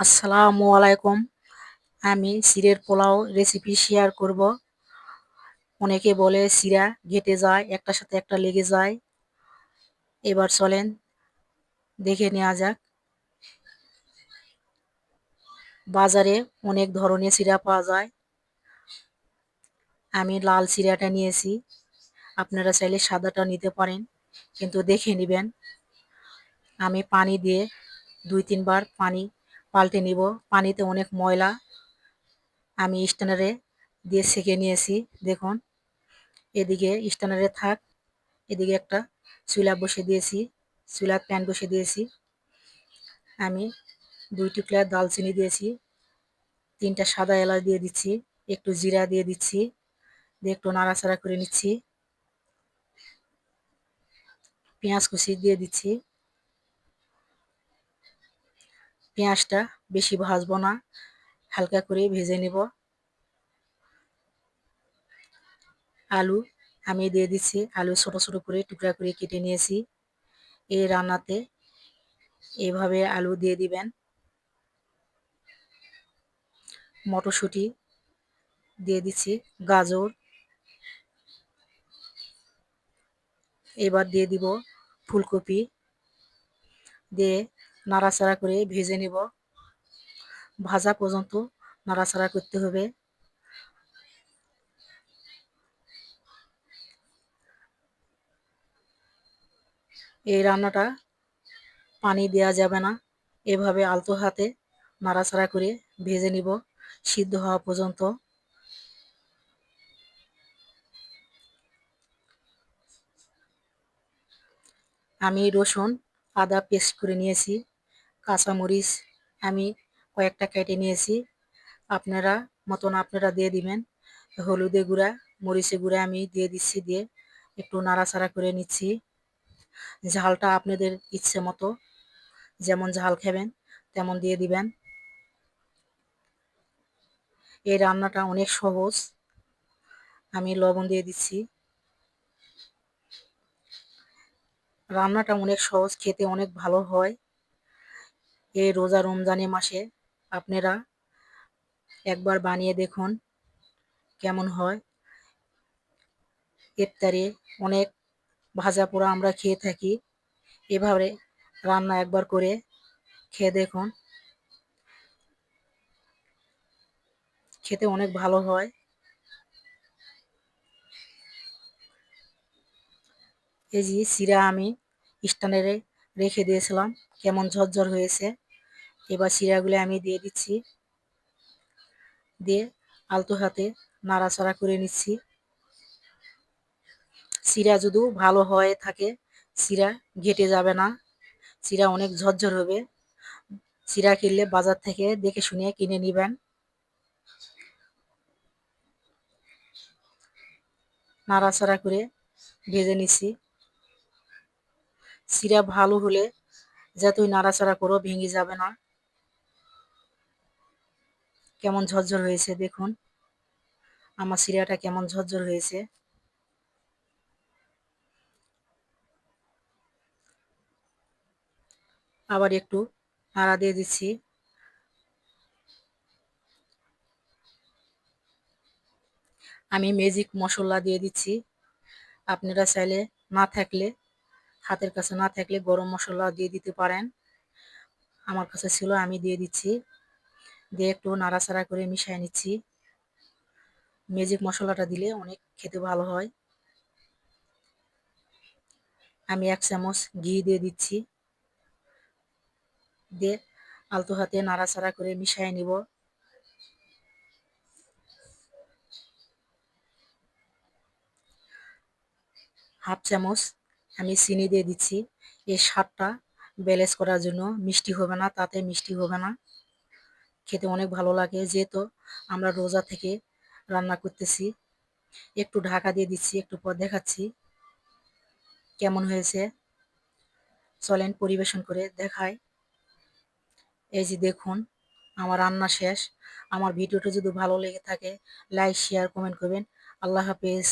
আসসালামু আলাইকুম। আমি চিড়ের পোলাও রেসিপি শেয়ার করব। অনেকে বলে চিড়া ঘেঁটে যায়, একটার সাথে একটা লেগে যায়। এবার চলেন দেখে নেওয়া যাক। বাজারে অনেক ধরনের চিড়া পাওয়া যায়। আমি লাল চিড়াটা নিয়েছি, আপনারা চাইলে সাদাটা নিতে পারেন, কিন্তু দেখে নেবেন। আমি পানি দিয়ে 2-3 বার পানি পাল্টে নিব। পানিতে অনেক ময়লা। আমি স্ট্যানারে দিয়ে ছেঁকে নিয়েছি, দেখুন। এদিকে স্ট্যানারে থাক, এদিকে একটা চুলা বসিয়ে দিয়েছি, চুলার প্যান বসিয়ে দিয়েছি। আমি 2 টুকরা দালচিনি দিয়েছি, 3টা সাদা এলাচ দিয়ে দিচ্ছি, একটু জিরা দিয়ে দিচ্ছি, দিয়ে একটু নাড়াচাড়া করে নিচ্ছি। পেঁয়াজ কুচি দিয়ে দিচ্ছি। পেঁয়াজটা বেশি ভাজবো না, হালকা করে ভেজে নেব। আলু আমি দিয়ে দিচ্ছি, আলু ছোট ছোট করে টুকরা করে কেটে নিয়েছি। এই রান্নাতে এইভাবে আলু দিয়ে দিবেন। মটরশুঁটি দিয়ে দিচ্ছি, গাজর, এবার দিয়ে দিব ফুলকপি, দিয়ে নাড়াচাড়া করে ভেজে নেব। ভাজা পর্যন্ত নাড়াচাড়া করতে হবে। এই রান্নাটা পানি দেওয়া যাবে না, এভাবে আলতো হাতে নাড়াচাড়া করে ভেজে নিব সিদ্ধ হওয়া পর্যন্ত। আমি রসুন আদা পেস্ট করে নিয়েছি, কাঁচামরিচ আমি কয়েকটা কেটে নিয়েছি, আপনারা দিয়ে দিবেন। হলুদের গুঁড়া, মরিচের গুঁড়া আমি দিয়ে দিচ্ছি, দিয়ে একটু নাড়াচাড়া করে নিচ্ছি। ঝালটা আপনাদের ইচ্ছে মতো, যেমন ঝাল খাবেন তেমন দিয়ে দিবেন। এই রান্নাটা অনেক সহজ। আমি লবণ দিয়ে দিচ্ছি। রান্নাটা অনেক সহজ, খেতে অনেক ভালো হয়। এই রোজা রমজানের মাসে আপনারা একবার বানিয়ে দেখুন কেমন হয়। ইফতারে অনেক ভাজা পোড়া আমরা খেয়ে থাকি, এভাবে রান্না একবার করে খেয়ে দেখুন, খেতে অনেক ভালো হয়। এই যে চিড়া আমি স্ট্যান্ডারে রেখে দিয়েছিলাম, কেমন ঝরঝর হয়েছে। এবার চিড়াগুলো আমি দিয়ে দিচ্ছি, দিয়ে আলতো হাতে নাড়াচাড়া করে নিচ্ছি। চিড়া যদি ভালো হয়ে থাকে, চিড়া ঘেটে যাবে না, চিড়া অনেক ঝরঝর হবে। চিড়া কিনলে বাজার থেকে দেখে শুনে কিনে নিবেন। নাড়াচাড়া করে ভেজে নিচ্ছি। চিড়া ভালো হলে যতই নাড়াচাড়া করো ভেঙে যাবে না। কেমন ঝরঝর হয়েছে দেখুন, আমার চিড়াটা কেমন ঝরঝর হয়েছে। আবার একটু নাড়া দিয়ে দিচ্ছি। আমি ম্যাজিক মশলা দিয়ে দিচ্ছি, আপনারা চাইলে না থাকলে, হাতের কাছে না থাকলে গরম মশলা দিয়ে দিতে পারেন। আমার কাছে ছিল, আমি দিয়ে দিচ্ছি, দিয়ে একটু নাড়াচাড়া করে মিশিয়ে নিচ্ছি। ম্যাজিক মশলাটা দিলে অনেক খেতে ভালো হয়। আমি 1 চামচ ঘি দিয়ে দিচ্ছি, দিয়ে আলতো হাতে নাড়াচাড়া করে মিশিয়ে নিব। হাফ চামচ আমি চিনি দিয়ে দিচ্ছি, এই স্বাদটা ব্যালেন্স করার জন্য। মিষ্টি হবে না, তাতে মিষ্টি হবে না, খেতে অনেক ভালো লাগে। যেহেতু আমরা রোজা থেকে রান্না করতেছি, একটু ঢাকা দিয়ে দিচ্ছি, একটু পর দেখাচ্ছি কেমন হয়েছে। চলেন পরিবেশন করে দেখাই। এই যে দেখুন, আমার রান্না শেষ। আমার ভিডিওটা যদি ভালো লেগে থাকে, লাইক শেয়ার কমেন্ট করবেন। আল্লাহ হাফেজ।